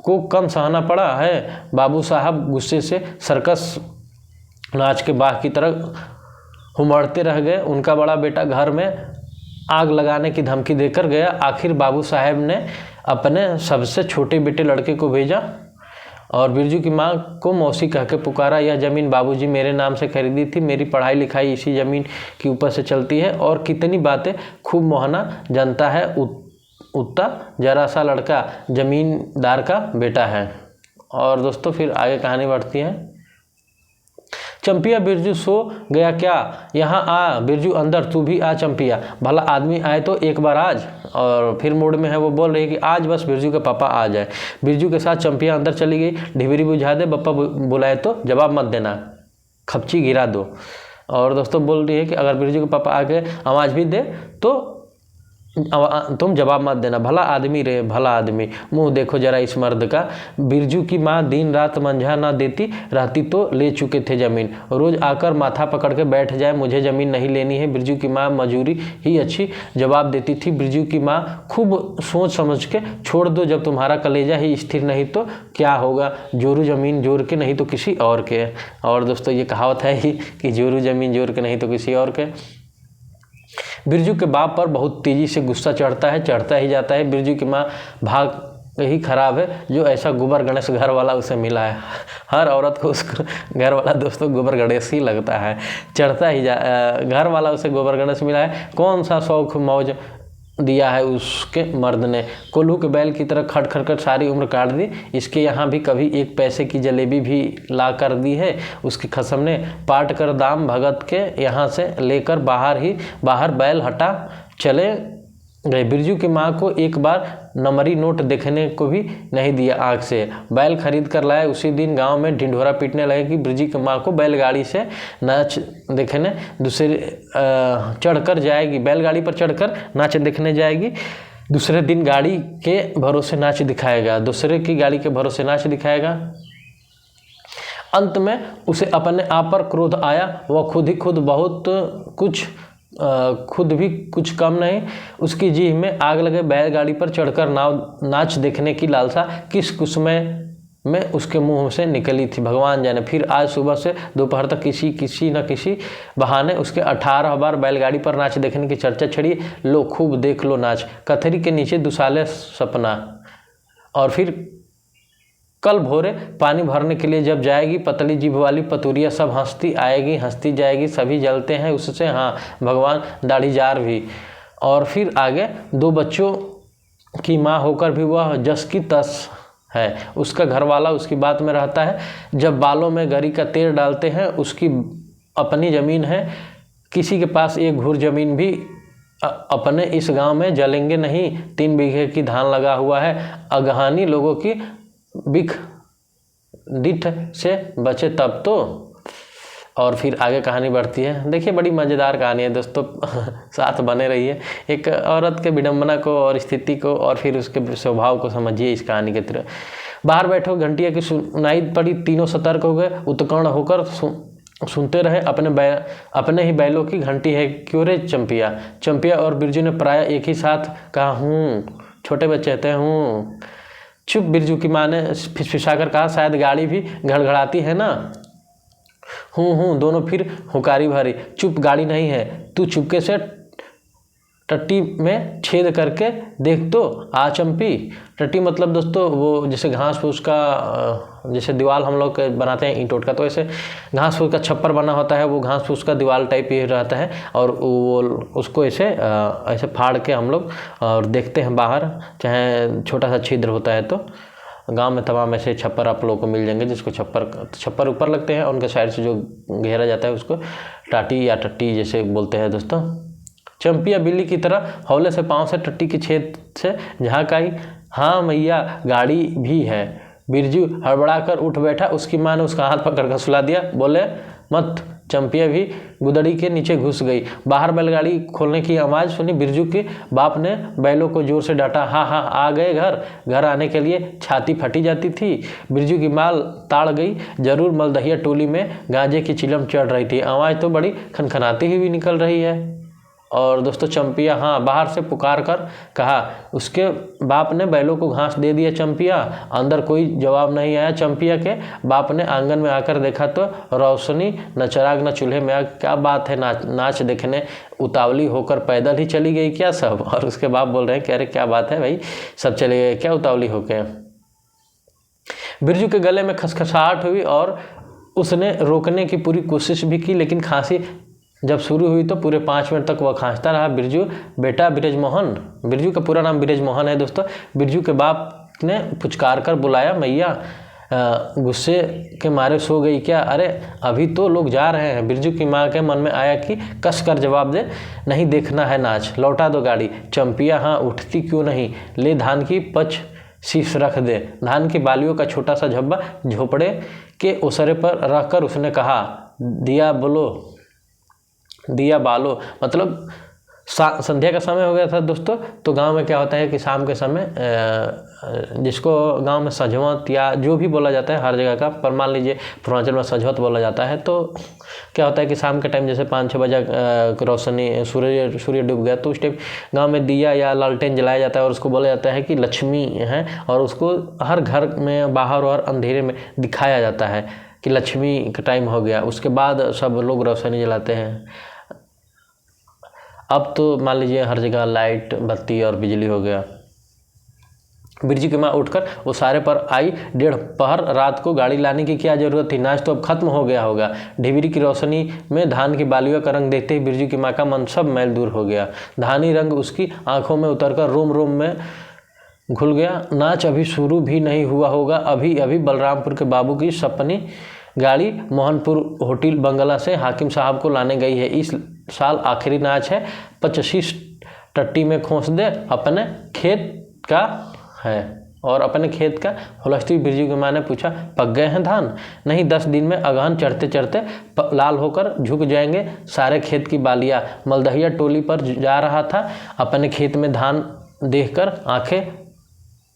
को कम सहना पड़ा है। बाबू साहब गुस्से से सर्कस नाच के बाघ की तरह हुमड़ते रह गए। उनका बड़ा बेटा घर में आग लगाने की धमकी देकर गया। आखिर बाबू साहेब ने अपने सबसे छोटे बेटे लड़के को भेजा और बिरजू की माँ को मौसी कह के पुकारा। यह ज़मीन बाबूजी मेरे नाम से खरीदी थी, मेरी पढ़ाई लिखाई इसी ज़मीन के ऊपर से चलती है। और कितनी बातें खूब मोहना जनता है, उतना जरा सा लड़का ज़मींदार का बेटा है। और दोस्तों फिर आगे कहानी बढ़ती है। चंपिया बिरजू सो गया क्या, यहाँ आ बिरजू अंदर, तू भी आ चंपिया, भला आदमी आए तो एक बार आज। और फिर मूड में है वो बोल रही है कि आज बस बिरजू के पापा आ जाए। बिरजू के साथ चंपिया अंदर चली गई। ढिबरी बुझा दे, बप्पा बुलाए तो जवाब मत देना, खपची गिरा दो। और दोस्तों बोल रही है कि अगर बिरजू के पापा आके आवाज़ भी दे तो तुम जवाब मत देना, भला आदमी रे भला आदमी, मुंह देखो जरा इस मर्द का। बिरजू की माँ दिन रात मंझा ना देती रहती तो ले चुके थे ज़मीन। रोज़ आकर माथा पकड़ के बैठ जाए, मुझे ज़मीन नहीं लेनी है। बिरजू की माँ मजूरी ही अच्छी जवाब देती थी। बिरजू की माँ खूब सोच समझ के छोड़ दो, जब तुम्हारा कलेजा ही स्थिर नहीं तो क्या होगा, जोरू ज़मीन जोर के नहीं तो किसी और के। और दोस्तों ये कहावत है ही कि जोरू ज़मीन जोर के नहीं तो किसी और के। बिरजू के बाप पर बहुत तेज़ी से गुस्सा चढ़ता ही जाता है। बिरजू की माँ भाग ही खराब है जो ऐसा गोबर गणेश घर वाला उसे मिला है। हर औरत को उसको घर वाला दोस्तों गोबर गणेश ही लगता है। घर वाला उसे गोबर गणेश मिला है। कौन सा शौक मौज दिया है उसके मर्द ने। कोल्हू के बैल की तरह खट खट कर सारी उम्र काट दी। इसके यहाँ भी कभी 1 पैसे की जलेबी भी ला कर दी है उसकी खसम ने। पाट कर दाम भगत के यहाँ से लेकर बाहर बैल हटा चले गए। बिरजू की माँ को एक बार नमरी नोट देखने को भी नहीं दिया आँख से। बैल खरीद कर लाए, उसी दिन गांव में ढिंढोरा पीटने लगे कि बिरजू की माँ को बैलगाड़ी से नाच देखने चढ़कर जाएगी, बैलगाड़ी पर चढ़कर नाच देखने जाएगी। दूसरे दिन गाड़ी के भरोसे नाच दिखाएगा, दूसरे की गाड़ी के भरोसे नाच दिखाएगा। अंत में उसे अपने आप पर क्रोध आया। वह खुद भी कुछ कम नहीं। उसकी जीभ में आग लगे। बैलगाड़ी पर चढ़कर नाच देखने की लालसा किस कुसुमे में उसके मुंह से निकली थी भगवान जाने। फिर आज सुबह से दोपहर तक किसी न किसी बहाने उसके 18 बार बैलगाड़ी पर नाच देखने की चर्चा छड़ी। लो खूब देख लो नाच, कथरी के नीचे दुसाले सपना। और फिर कल भोरे पानी भरने के लिए जब जाएगी, पतली जीभ वाली पतुरिया सब हंसती आएगी हंसती जाएगी, सभी जलते हैं उससे, हाँ भगवान दाढ़ीजार भी। और फिर आगे 2 बच्चों की माँ होकर भी वह जस की तस है। उसका घरवाला उसकी बात में रहता है। जब बालों में गरी का तेल डालते हैं, उसकी अपनी ज़मीन है, किसी के पास 1 घूर ज़मीन भी अपने इस गांव में जलेंगे नहीं, 3 बीघे की धान लगा हुआ है, अगहानी लोगों की बिख दिठ से बचे तब तो। और फिर आगे कहानी बढ़ती है। देखिए बड़ी मज़ेदार कहानी है दोस्तों, साथ बने रहिए। एक औरत के विडंबना को और स्थिति को और फिर उसके स्वभाव को समझिए इस कहानी के तरह। बाहर बैठो, घंटिया की सुनाई पड़ी, तीनों सतर्क हो गए, उत्कर्ण होकर सुनते रहे। अपने ही बैलों की घंटी है क्यों रे चंपिया। चंपिया और बिरजू ने प्राय एक ही साथ कहा, हूँ छोटे बच्चे कहते हैं हूँ। चुप, बिरजू की माँ ने फिसफिसाकर कहा, शायद गाड़ी भी घड़घड़ाती है ना। हूँ दोनों फिर हुकारी भरी। चुप, गाड़ी नहीं है, तू चुपके से टट्टी में छेद करके देख तो आ चंपी। टट्टी मतलब दोस्तों वो जैसे घास फूस का, जैसे दीवार हम लोग बनाते हैं ईंट उट का, तो ऐसे घास फूस का छप्पर बना होता है, वो घास फूस का दीवार टाइप ही रहता है। और वो उसको ऐसे फाड़ के हम लोग और देखते हैं बाहर, चाहे छोटा सा छिद्र होता है। तो गांव में तमाम ऐसे छप्पर आप लोगों को मिल जाएंगे, जिसको छप्पर ऊपर लगते हैं, उनके साइड से जो घेरा जाता है उसको टाटी या टट्टी जैसे बोलते हैं दोस्तों। चंपिया बिल्ली की तरह हौले से पाँव से टट्टी की छेद से झाँक आई। हाँ मैया, गाड़ी भी है। बिरजू हड़बड़ाकर उठ बैठा, उसकी माँ ने उसका हाथ पकड़ कर सुला दिया। बोले मत। चंपिया भी गुदड़ी के नीचे घुस गई। बाहर बैलगाड़ी खोलने की आवाज़ सुनी। बिरजू के बाप ने बैलों को जोर से डांटा। हाँ आ गए घर आने के लिए छाती फटी जाती थी। बिरजू की माल ताड़ गई, जरूर मलदहिया टोली में गांजे की चिलम चढ़ रही थी। आवाज़ तो बड़ी खनखनाती हुई निकल रही है। और दोस्तों चंपिया हाँ बाहर से पुकार कर कहा। उसके बाप ने बैलों को घास दे दिया। चंपिया, अंदर कोई जवाब नहीं आया। चंपिया के बाप ने आंगन में आकर देखा तो रोशनी न चिराग न चूल्हे में आग। क्या बात है, नाच देखने उतावली होकर पैदल ही चली गई क्या सब। और उसके बाप बोल रहे हैं, कह रहे क्या बात है भाई, सब चले गए क्या उतावली होकर। बिरजू के गले में खसखसाहट हुई और उसने रोकने की पूरी कोशिश भी की, लेकिन खांसी जब शुरू हुई तो पूरे 5 मिनट तक वह खांसता रहा। बिरजू बेटा बिरजमोहन, बिरजू का पूरा नाम बिरजमोहन है दोस्तों। बिरजू के बाप ने पुचकार कर बुलाया। मैया गुस्से के मारे सो गई क्या। अरे अभी तो लोग जा रहे हैं। बिरजू की माँ के मन में आया कि कस कर जवाब दे, नहीं देखना है नाच, लौटा दो गाड़ी। चंपिया हाँ उठती क्यों नहीं, ले धान की पच शीश रख दे। धान की बालियों का छोटा सा झब्बा झोपड़े के ओसरे पर रखकर उसने कहा, दिया बालो। मतलब संध्या का समय हो गया था दोस्तों। तो गांव में क्या होता है कि शाम के समय जिसको गांव में सजवत या जो भी बोला जाता है हर जगह का, पर मान लीजिए पूर्वांचल में सजवत बोला जाता है। तो क्या होता है कि शाम के टाइम जैसे 5-6 बजे रोशनी सूर्य डूब गया तो उस टाइम गाँव में दिया या लालटेन जलाया जाता है और उसको बोला जाता है कि लक्ष्मी है। और उसको हर घर में बाहर और अंधेरे में दिखाया जाता है कि लक्ष्मी का टाइम हो गया। उसके बाद सब लोग रोशनी जलाते हैं। अब तो मान लीजिए हर जगह लाइट बत्ती और बिजली हो गया। बिरजू की माँ उठकर वो सारे पर आई। 1.5 पहर रात को गाड़ी लाने की क्या जरूरत थी, नाच तो अब खत्म हो गया होगा। ढिबरी की रोशनी में धान की बालियों का रंग देखते ही बिरजू की माँ का मन सब मैल दूर हो गया। धानी रंग उसकी आंखों में उतरकर रोम रोम में घुल गया। नाच अभी शुरू भी नहीं हुआ होगा। अभी अभी बलरामपुर के बाबू की सपनी गाड़ी मोहनपुर होटल बंगला से हाकिम साहब को लाने गई है। इस साल आखिरी नाच है। 25 टट्टी में खोस दे, अपने खेत का है। और अपने खेत का हुलस्ती बिरजू की माँ ने पूछा, पक गए हैं धान। नहीं, 10 दिन में अगहन चढ़ते चढ़ते लाल होकर झुक जाएंगे सारे खेत की बालियाँ। मलदहिया टोली पर जा रहा था, अपने खेत में धान देखकर आंखें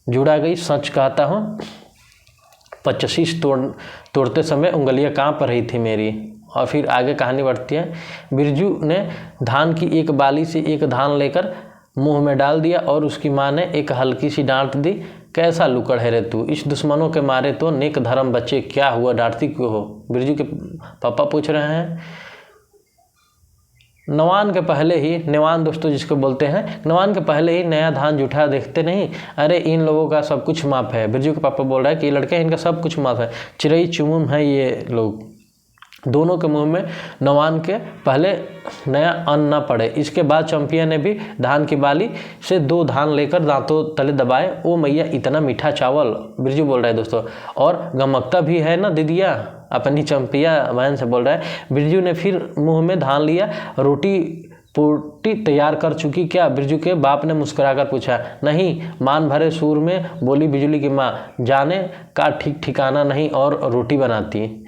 जुड़ा गई। सच कहता हूँ 25 तोड़ते समय उंगलियां कांप रही थी मेरी। और फिर आगे कहानी बढ़ती है। बिरजू ने धान की एक बाली से एक धान लेकर मुंह में डाल दिया और उसकी माँ ने एक हल्की सी डांट दी। कैसा लुकड़ है रे तू, इस दुश्मनों के मारे तो नेक धर्म बच्चे, क्या हुआ डांटती क्यों हो। बिरजू के पापा पूछ रहे हैं। नवान के पहले ही, नेवान दोस्तों जिसको बोलते हैं, नवान के पहले ही नया धान जूठा देखते नहीं। अरे इन लोगों का सब कुछ माफ है। बिरजू के पापा बोल रहा है कि ये लड़के हैं, इनका सब कुछ माफ है, चिरई चुमुम है ये लोग। दोनों के मुंह में नवान के पहले नया अन्न न पड़े। इसके बाद चंपिया ने भी धान की बाली से 2 धान लेकर दांतों तले दबाए। ओ मैया, इतना मीठा चावल। बिरजू बोल रहा है दोस्तों, और गमकता भी है ना दीदिया। अपनी चंपिया बहन से बोल रहा है। बिरजू ने फिर मुंह में धान लिया, रोटी पोटी तैयार कर चुकी क्या? बिरजू के बाप ने मुस्कुराकर पूछा। नहीं, मान भरे सुर में बोली बिजली की माँ। जाने का ठीक ठिकाना नहीं और रोटी बनाती।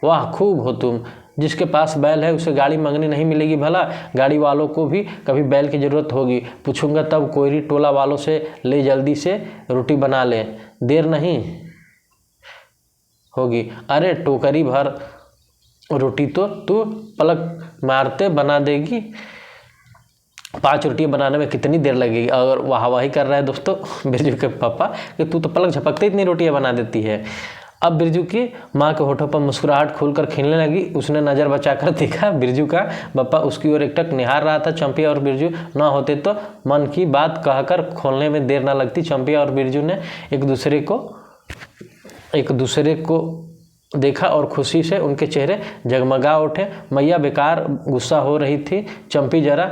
वाह, खूब हो तुम। जिसके पास बैल है उसे गाड़ी मंगनी नहीं मिलेगी भला? गाड़ी वालों को भी कभी बैल की ज़रूरत होगी, पूछूंगा तब। कोयरी टोला वालों से ले जल्दी से रोटी बना ले, देर नहीं होगी। अरे टोकरी भर रोटी तो तू पलक मारते बना देगी। 5 रोटियां बनाने में कितनी देर लगेगी? अगर वाहवाही कर रहा है दोस्तों बिरजू के पापा कि तू तो पलक झपकते इतनी रोटियां बना देती है। अब बिरजू की माँ के होठों पर मुस्कुराहट खुलकर खिलने लगी। उसने नज़र बचाकर देखा, बिरजू का पापा उसकी ओर एकटक निहार रहा था। चंपिया और बिरजू ना होते तो मन की बात कहकर खोलने में देर ना लगती। चंपिया और बिरजू ने एक दूसरे को देखा और खुशी से उनके चेहरे जगमगा उठे। मैया बेकार गुस्सा हो रही थी। चंपी जरा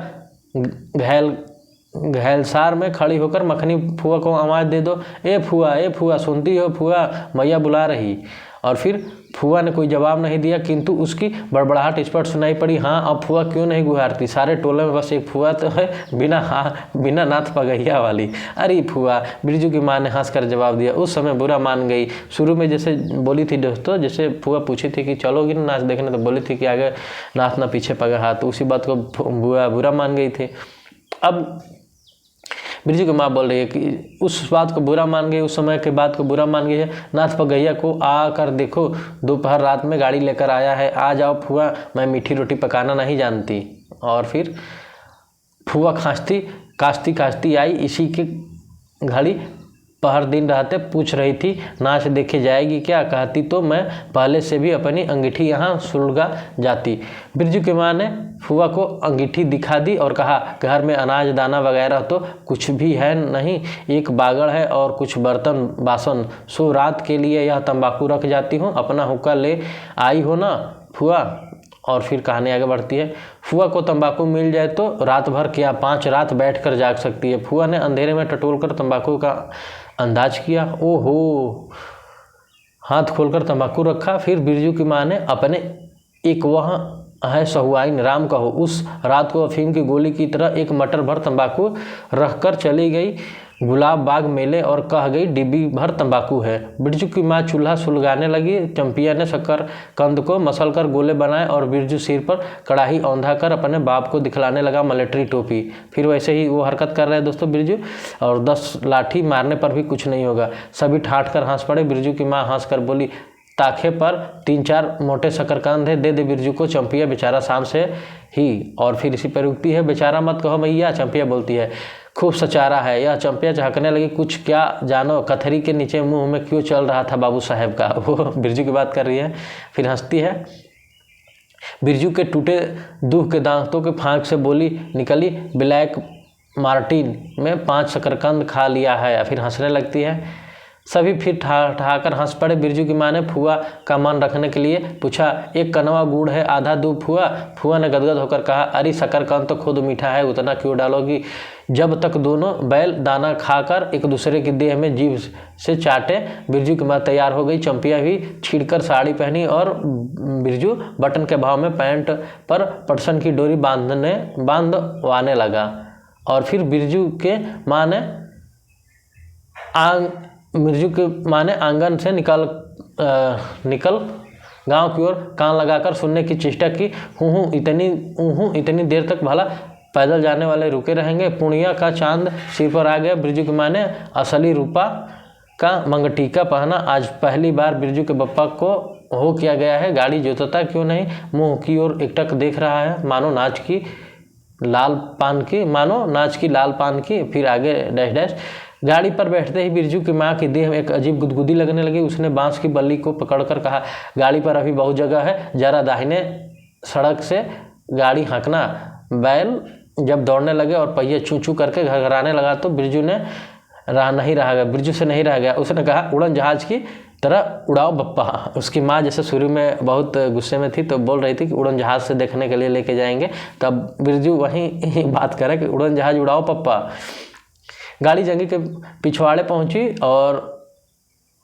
घैलसार में खड़ी होकर मखनी फुआ को आवाज़ दे दो। ए फुआ, सुनती हो फुआ, मैया बुला रही। और फिर फुआ ने कोई जवाब नहीं दिया, किंतु उसकी बड़बड़ाहट स्पष्ट सुनाई पड़ी। हाँ, अब फुआ क्यों नहीं गुहारती? सारे टोले में बस एक फुआ तो है, बिना नाथ पगहिया वाली। अरे फुआ, बिरजू की माँ ने हंसकर जवाब दिया। उस समय बुरा मान गई। शुरू में जैसे बोली थी दोस्तों, जैसे फुआ पूछी थी कि चलोगी ना नाच देखने, तो बोली थी कि आगे नाथ ना पीछे पगहा, तो उसी बात को बुरा मान गई थी। अब बिरजू की माँ बोल रही है कि उस बात को बुरा मान गई, उस समय के बात को बुरा मान गई है। नाथ पगैया को आकर देखो, दोपहर रात में गाड़ी लेकर आया है। आ जाओ फुआ, मैं मीठी रोटी पकाना नहीं जानती। और फिर फुआ कास्ती आई। इसी के घड़ी पहर दिन रहते पूछ रही थी, नाच देखे जाएगी क्या? कहती तो मैं पहले से भी अपनी अंगीठी यहाँ सुलगा जाती। बिरजू की माँ ने फुआ को अंगीठी दिखा दी और कहा, घर में अनाज दाना वगैरह तो कुछ भी है नहीं, एक बागड़ है और कुछ बर्तन बासन। सो रात के लिए यह तंबाकू रख जाती हूँ। अपना हुक्का ले आई हो ना फुआ? और फिर कहानी आगे बढ़ती है। फुआ को तंबाकू मिल जाए तो रात भर क्या 5 रात बैठकर जाग सकती है। फुआ ने अंधेरे में टटोलकर तंबाकू का अंदाज किया। ओहो, हाथ खोलकर तंबाकू रखा। फिर बिरजू की माँ ने अपने एक वह है सहुआइन राम कहो, उस रात को अफीम की गोली की तरह एक मटर भर तंबाकू रखकर चली गई गुलाब बाग मेले और कह गई डिब्बी भर तंबाकू है। बिरजू की माँ चूल्हा सुलगाने लगी। चंपिया ने शक्कर कंद को मसल कर गोले बनाए और बिरजू सिर पर कड़ाही औंधा कर अपने बाप को दिखलाने लगा मिलिट्री टोपी। फिर वैसे ही वो हरकत कर रहे हैं दोस्तों बिरजू, और 10 लाठी मारने पर भी कुछ नहीं होगा। सभी ठाठ कर हंस पड़े। बिरजू की माँ हंस कर बोली, ताखे पर 3-4 मोटे शकरकंद है, दे दे बिरजू को। चंपिया बेचारा शाम से ही। और फिर इसी पर उगती है, बेचारा मत कहो मैया। चंपिया बोलती है, खूब सचारा है यह। चंपिया झहकने लगी। कुछ क्या जानो कथरी के नीचे मुंह में क्यों चल रहा था बाबू साहब का। वो बिरजू की बात कर रही है। फिर हंसती है। बिरजू के टूटे दूध के दांतों के फांक से बोली निकली, ब्लैक मार्टिन में 5 शकरकंद खा लिया है। फिर हंसने लगती है। सभी फिर ठहाकर हंस पड़े। बिरजू की माँ ने फुआ का मन रखने के लिए पूछा, एक कनवा गुड़ है, आधा दूध फुआ? फुआ ने गदगद होकर कहा, अरे शकरकंद तो खुद मीठा है, उतना क्यों डालोगी? जब तक दोनों बैल दाना खाकर एक दूसरे की देह में जीभ से चाटे। बिरजू की माँ तैयार हो गई। चंपिया भी छीड़कर साड़ी पहनी और बिरजू बटन के भाव में पैंट पर पटसन की डोरी बांधवाने लगा। और फिर बिरजू के माँ ने आंगन से निकल गांव की ओर कान लगाकर सुनने की चेष्टा की। इतनी देर तक भला पैदल जाने वाले रुके रहेंगे? पूर्णिया का चांद सिर पर आ गया। बिरजू की माँ ने असली रूपा का मंगटीका पहना। आज पहली बार बिरजू के बप्पा को हो किया गया है। गाड़ी जोतता क्यों नहीं? मुंह की ओर एकटक देख रहा है, मानो नाच की लाल पान की। फिर आगे डैश डैश। गाड़ी पर बैठते ही बिरजू की माँ की देह में एक अजीब गुदगुदी लगने लगी। उसने बांस की बल्ली को पकड़कर कहा, गाड़ी पर अभी बहुत जगह है, जरा दाहिने सड़क से गाड़ी हाँकना। बैल जब दौड़ने लगे और पहिए चू चू करके घरघराने लगा तो बिरजू से नहीं रह गया। उसने कहा, उड़न जहाज की तरह उड़ाओ बप्पा। उसकी माँ जैसे शुरू में बहुत गुस्से में थी तो बोल रही थी कि उड़न जहाज से देखने के लिए लेके जाएंगे, तब बिरजू वहीं बात करे कि उड़न जहाज उड़ाओ पप्पा। गाड़ी जंगी के पिछवाड़े पहुंची और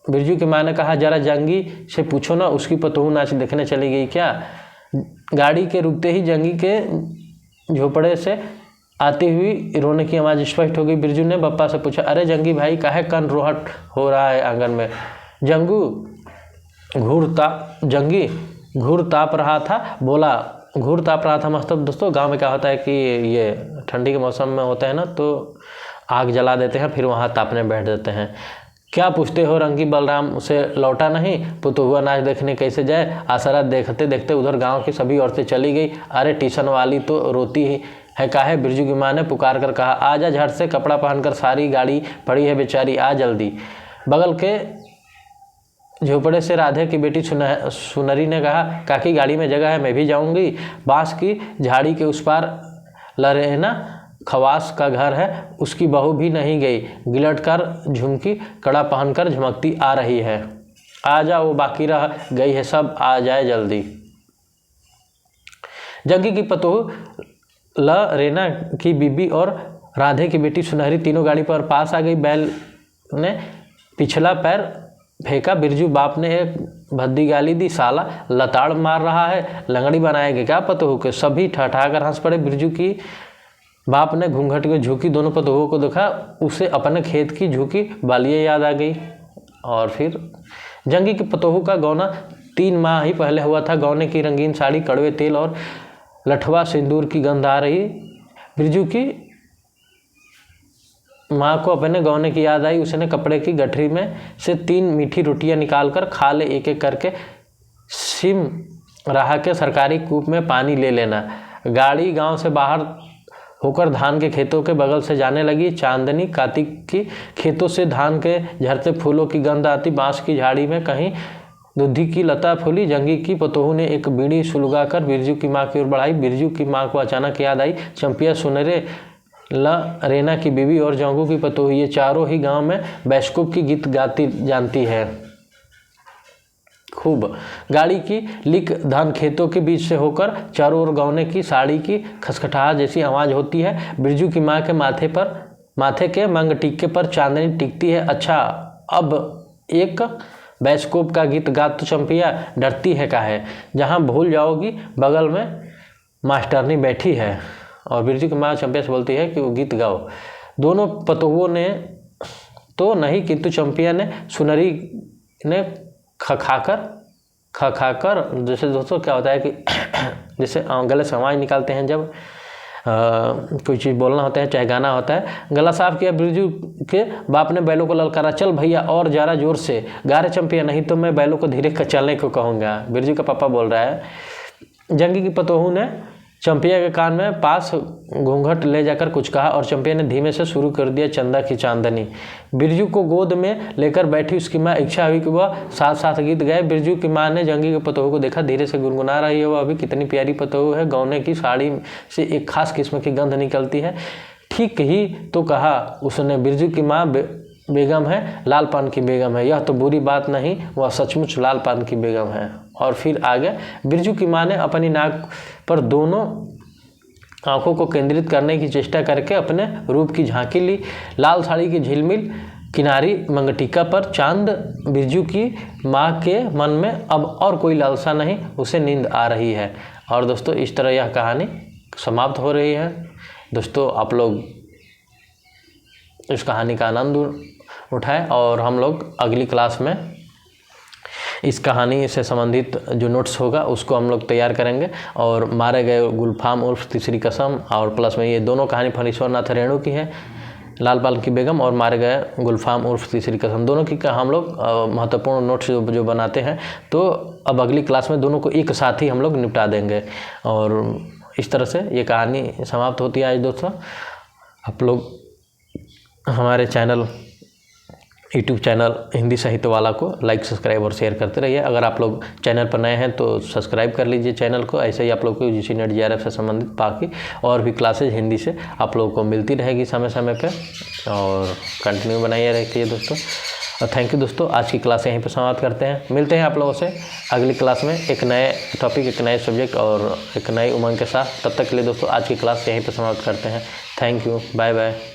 बिरजू की माँ ने कहा, जरा जंगी से पूछो ना, उसकी पतोहू नाच देखने चली गई क्या? गाड़ी के रुकते ही जंगी के झोपड़े से आती हुई रोने की आवाज़ स्पष्ट हो गई। बिरजू ने बप्पा से पूछा, अरे जंगी भाई, काहे कन रोहट हो रहा है आंगन में? जंगी घूर ताप रहा था, बोला। घूर ताप रहा था मतलब दोस्तों गांव में क्या होता है कि ये ठंडी के मौसम में होता है ना, तो आग जला देते हैं, फिर वहाँ तापने बैठ जाते हैं। क्या पूछते हो रंगी? बलराम से लौटा नहीं, पुतहुआ नाच देखने कैसे जाए? आसरा देखते देखते उधर गांव की सभी औरतें चली गई। अरे ट्यूशन वाली तो रोती ही है काहे? बिरजू की माँ ने पुकार कर कहा। आजा झट से, कपड़ा पहनकर, सारी गाड़ी पड़ी है बेचारी, आ जल्दी। बगल के झोपड़े से राधे की बेटी सुनरी ने कहा, काकी गाड़ी में जगह है, मैं भी जाऊंगी। बांस की झाड़ी के उस पार लरेना खवास का घर है, उसकी बहू भी नहीं गई। गिलट कर झुमकी कड़ा पहनकर झमकती आ रही है। आजा, वो बाकी रह गई है सब, आ जाए जल्दी। जग्गी की पतोह रेना की बीबी और राधे की बेटी सुनहरी तीनों गाड़ी पर पास आ गई। बैल ने पिछला पैर फेंका। बिरजू बाप ने एक भद्दी गाली दी, साला लताड़ मार रहा है, लंगड़ी बनाएंगे क्या पतोह के? सभी ठठाकर हंस पड़े। बिरजू की बाप ने घूंघट में झुकी दोनों पतोहों को देखा, उसे अपने खेत की झुकी बालियाँ याद आ गई। और फिर जंगी की पतोह का गौना 3 माह ही पहले हुआ था। गौने की रंगीन साड़ी, कड़वे तेल और लठवा सिंदूर की गंध आ रही। बिरजू की माँ को अपने गौने की याद आई। उसने कपड़े की गठरी में से 3 मीठी रोटियां निकालकर खा ले, एक एक करके। सिम रहा के सरकारी कूप में पानी ले लेना। गाड़ी गांव से बाहर होकर धान के खेतों के बगल से जाने लगी। चांदनी कार्तिक की खेतों से धान के झड़ते फूलों की गंध आती। बांस की झाड़ी में कहीं दुधी की लता फूली। जंगी की पतोह ने एक बीड़ी सुलगा कर बिरजू की माँ की ओर बढ़ाई। बिरजू की माँ को अचानक याद आई, चंपिया, सुनरे, रेना की बीवी और जंगू की पतोह, ये चारों ही गांव में बैशकूब की गीत गाती जानती है खूब। गाड़ी की लिक धान खेतों के बीच से होकर चारों ओर गौने की साड़ी की खसखटाहट जैसी आवाज़ होती है। बिरजू की माँ के माथे के मंग टिक्के पर चांदनी टिकती है। अच्छा, अब एक बैशकूब का गीत गा तो चंपिया, डरती है काहे? जहाँ भूल जाओगी बगल में मास्टरनी बैठी है। और बिरजू की माँ चंपिया से बोलती है कि वो गीत गाओ। दोनों पतोहुओं ने तो नहीं, किंतु चंपिया ने सुनरी ने खखाकर, जैसे दोस्तों क्या होता है कि जैसे गले से आवाज़ निकालते हैं जब कोई चीज़ बोलना होता है, चाहे गाना होता है, गला साफ किया। बिरजू के बाप ने बैलों को ललकारा, चल भैया और ज़रा जोर से गा रे चंपिया, नहीं तो मैं बैलों को धीरे चलने को कहूँगा। बिरजू का पापा बोल रहा है। जंगी की पतोहू ने चंपिया के कान में पास घूंघट ले जाकर कुछ कहा और चंपिया ने धीमे से शुरू कर दिया, चंदा की चांदनी। बिरजू को गोद में लेकर बैठी उसकी माँ। इच्छा हुई कि वह साथ साथ गीत गाए। बिरजू की माँ ने जंगी के पतोहू को देखा, धीरे से गुनगुना रही है। वह अभी कितनी प्यारी पतोहू है। गौने की साड़ी से एक खास किस्म की गंध निकलती है। ठीक ही तो कहा उसने, बिरजू की माँ बेगम है, लाल पान की बेगम है। यह तो बुरी बात नहीं, वह सचमुच लाल पान की बेगम है। और फिर आगे बिरजू की माँ ने अपनी नाक पर दोनों आंखों को केंद्रित करने की चेष्टा करके अपने रूप की झांकी ली। लाल साड़ी की झिलमिल किनारी मंगटिका पर चांद। बिरजू की माँ के मन में अब और कोई लालसा नहीं, उसे नींद आ रही है। और दोस्तों इस तरह यह कहानी समाप्त हो रही है। दोस्तों आप लोग इस कहानी का आनंद उठाएं और हम लोग अगली क्लास में इस कहानी से संबंधित जो नोट्स होगा उसको हम लोग तैयार करेंगे। और मारे गए गुलफाम उर्फ तीसरी कसम और प्लस में ये दोनों कहानी फणीश्वर नाथ रेणु की है, लाल पान की बेगम और मारे गए गुलफाम उर्फ तीसरी कसम, दोनों की हम लोग महत्वपूर्ण नोट्स जो बनाते हैं। तो अब अगली क्लास में दोनों को एक साथ ही हम लोग निपटा देंगे। और इस तरह से ये कहानी समाप्त होती है आज दोस्तों। आप लोग हमारे चैनल यूट्यूब चैनल हिंदी साहित्य वाला को लाइक, सब्सक्राइब और शेयर करते रहिए। अगर आप लोग चैनल पर नए हैं तो सब्सक्राइब कर लीजिए चैनल को। ऐसे ही आप लोग को यूजीसी नेट JRF से संबंधित बाकी और भी क्लासेज हिंदी से आप लोगों को मिलती रहेगी समय समय पे, और कंटिन्यू बनाइए रखिए दोस्तों। और थैंक यू दोस्तों, आज की क्लास यहीं पर समाप्त करते हैं। मिलते हैं आप लोगों से अगली क्लास में एक नए टॉपिक, एक नए सब्जेक्ट और एक नई उमंग के साथ। तब तक के लिए दोस्तों आज की क्लास यहीं पर समाप्त करते हैं। Thank you, bye bye.